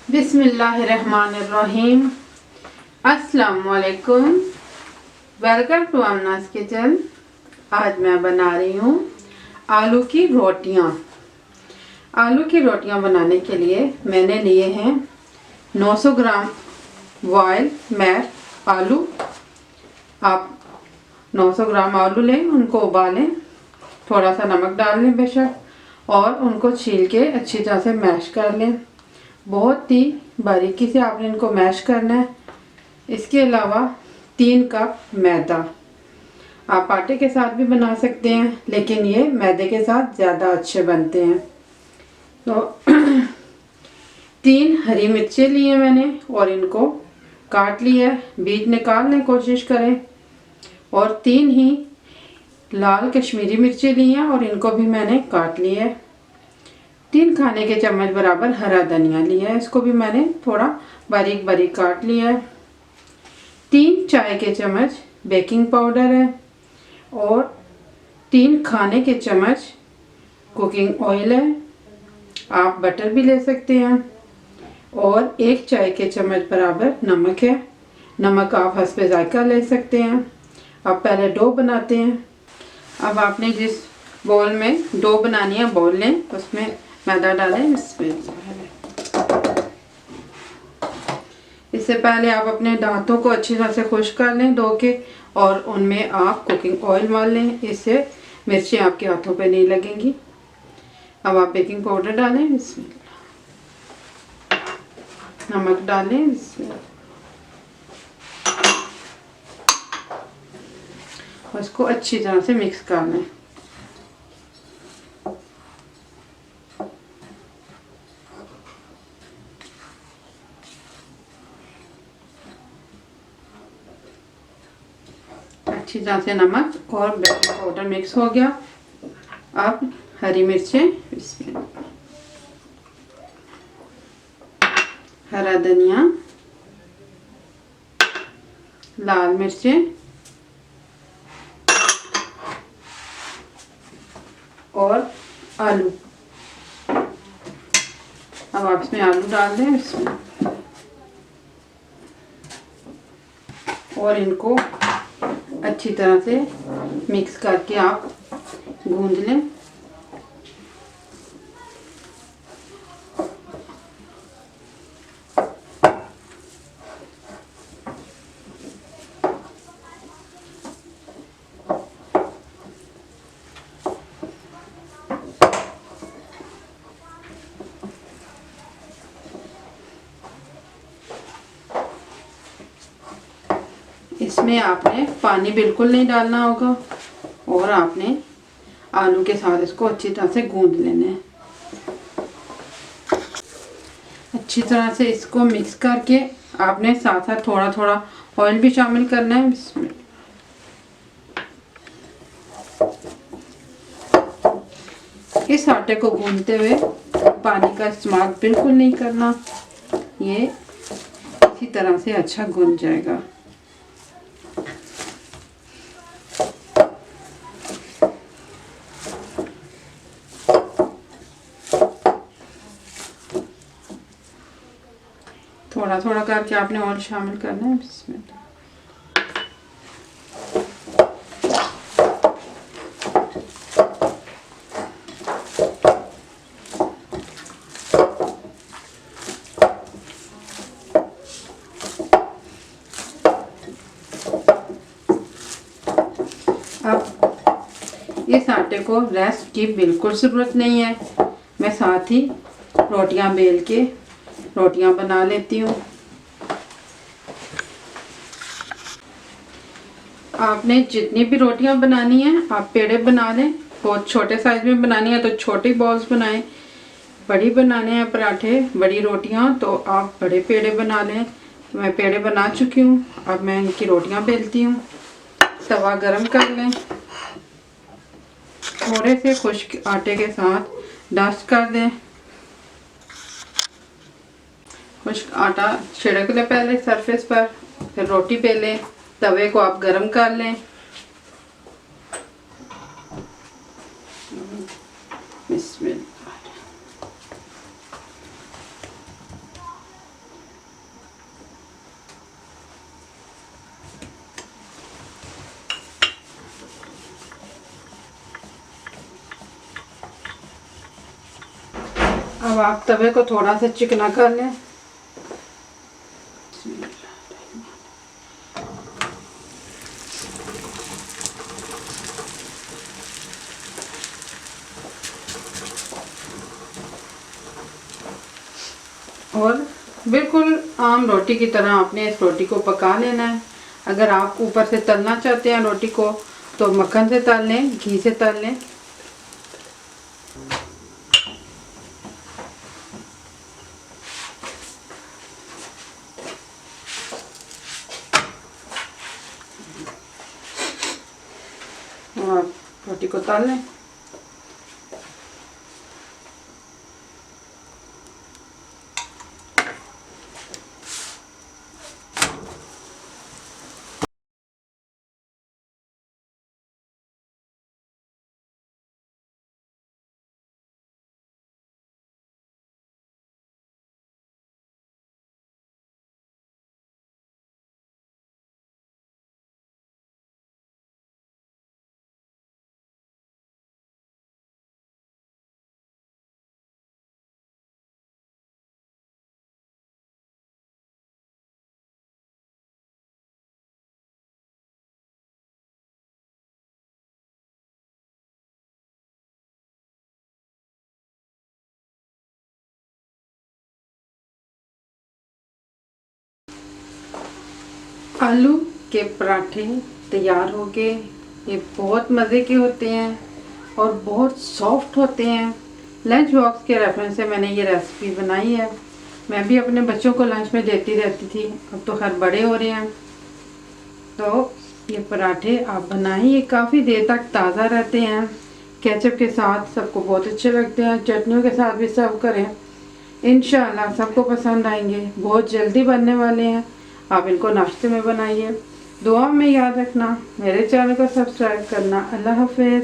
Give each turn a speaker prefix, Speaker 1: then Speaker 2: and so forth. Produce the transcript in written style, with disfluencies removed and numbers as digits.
Speaker 1: बिस्मिल्लाहिर्रहमानिर्रहीम। अस्सलामुअलैकुम। Welcome to Aamna's kitchen. आज मैं बना रही हूँ आलू की रोटियाँ। आलू की रोटियाँ बनाने के लिए मैंने लिए हैं 900 ग्राम बॉयल मैश आलू। आप 900 ग्राम आलू लें, उनको उबालें, थोड़ा सा नमक डाल लें बेशक, और उनको छील के अच्छी तरह से मैश कर लें। बहुत ही बारीकी से आपने इनको मैश करना है। इसके अलावा 3 कप मैदा, आप आटे के साथ भी बना सकते हैं, लेकिन ये मैदे के साथ ज़्यादा अच्छे बनते हैं। तो 3 हरी मिर्चें ली हैं मैंने और इनको काट लिया है, बीज निकालने कोशिश करें। और 3 ही लाल कश्मीरी मिर्चें ली हैं और इनको भी मैंने काट लिया है। 3 खाने के चम्मच बराबर हरा धनिया लिया है, इसको भी मैंने थोड़ा बारीक बारीक काट लिया है। 3 चाय के चम्मच बेकिंग पाउडर है और 3 खाने के चम्मच कुकिंग ऑयल है, आप बटर भी ले सकते हैं। और 1 चाय के चम्मच बराबर नमक है, नमक आप हस्बे जायका ले सकते हैं। अब पहले डो बनाते हैं। अब आपने जिस बाउल में डो बनानी है बाउल लें, उसमें मैदा डालें। इससे पहले आप अपने दांतों को अच्छी तरह से खुश्क कर लें डो के, और उनमें आप कुकिंग ऑयल मार लें, इससे मिर्चें आपके हाथों पे नहीं लगेंगी। अब आप बेकिंग पाउडर डालें, इसमें नमक डालें, इसमें उसको अच्छी तरह से मिक्स कर लें। अच्छी तरह से नमक और बेकिंग पाउडर मिक्स हो गया। अब हरी मिर्चें, इसमें हरा धनिया, लाल मिर्चें और आलू। अब आप इसमें आलू डाल दें इसमें, और इनको अच्छी तरह से मिक्स करके आप गूंद लें। इसमें आपने पानी बिल्कुल नहीं डालना होगा और आपने आलू के साथ इसको अच्छी तरह से गूंद लेना है। अच्छी तरह से इसको मिक्स करके आपने साथ साथ थोड़ा थोड़ा ऑयल भी शामिल करना है। इसमें इस आटे को गूंदते हुए पानी का इस्तेमाल बिल्कुल नहीं करना, ये इसी तरह से अच्छा गूंद जाएगा। थोड़ा थोड़ा करके आपने ऑयल शामिल करना है इसमें। अब इस आटे को रेस्ट की बिल्कुल ज़रूरत नहीं है, मैं साथ ही रोटियां बेल के रोटियां बना लेती हूँ। आपने जितनी भी रोटियां बनानी है आप पेड़े बना लें। बहुत छोटे साइज में बनानी है तो छोटी बॉल्स बनाएं, बड़ी बनाने हैं पराठे बड़ी रोटियां तो आप बड़े पेड़े बना लें। तो मैं पेड़े बना चुकी हूँ, अब मैं इनकी रोटियां बेलती हूँ। तवा गरम कर लें, थोड़े से खुश्क आटे के साथ डस्ट कर दें। खुश्क आटा छिड़क लें पहले सरफेस पर, फिर रोटी बेलें। तवे को आप गरम कर लें। अब आप तवे को थोड़ा सा चिकना कर लें। और बिल्कुल आम रोटी की तरह आपने इस रोटी को पका लेना है। अगर आप ऊपर से तलना चाहते हैं रोटी को तो मक्खन से तल लें, घी से तल लें। और रोटी को तल लें। आलू के पराठे तैयार हो गए। ये बहुत मज़े के होते हैं और बहुत सॉफ्ट होते हैं। लंच बॉक्स के रेफरेंस से मैंने ये रेसिपी बनाई है। मैं भी अपने बच्चों को लंच में देती रहती थी, अब तो खैर बड़े हो रहे हैं। तो ये पराठे आप बनाएं, ये काफ़ी देर तक ताज़ा रहते हैं। केचप के साथ सबको बहुत अच्छे लगते हैं, चटनियों के साथ भी सर्व करें, इंशाल्लाह सबको पसंद आएंगे। बहुत जल्दी बनने वाले हैं, आप इनको नाश्ते में बनाइए। दुआ में याद रखना, मेरे चैनल को सब्सक्राइब करना। अल्लाह हाफिज़।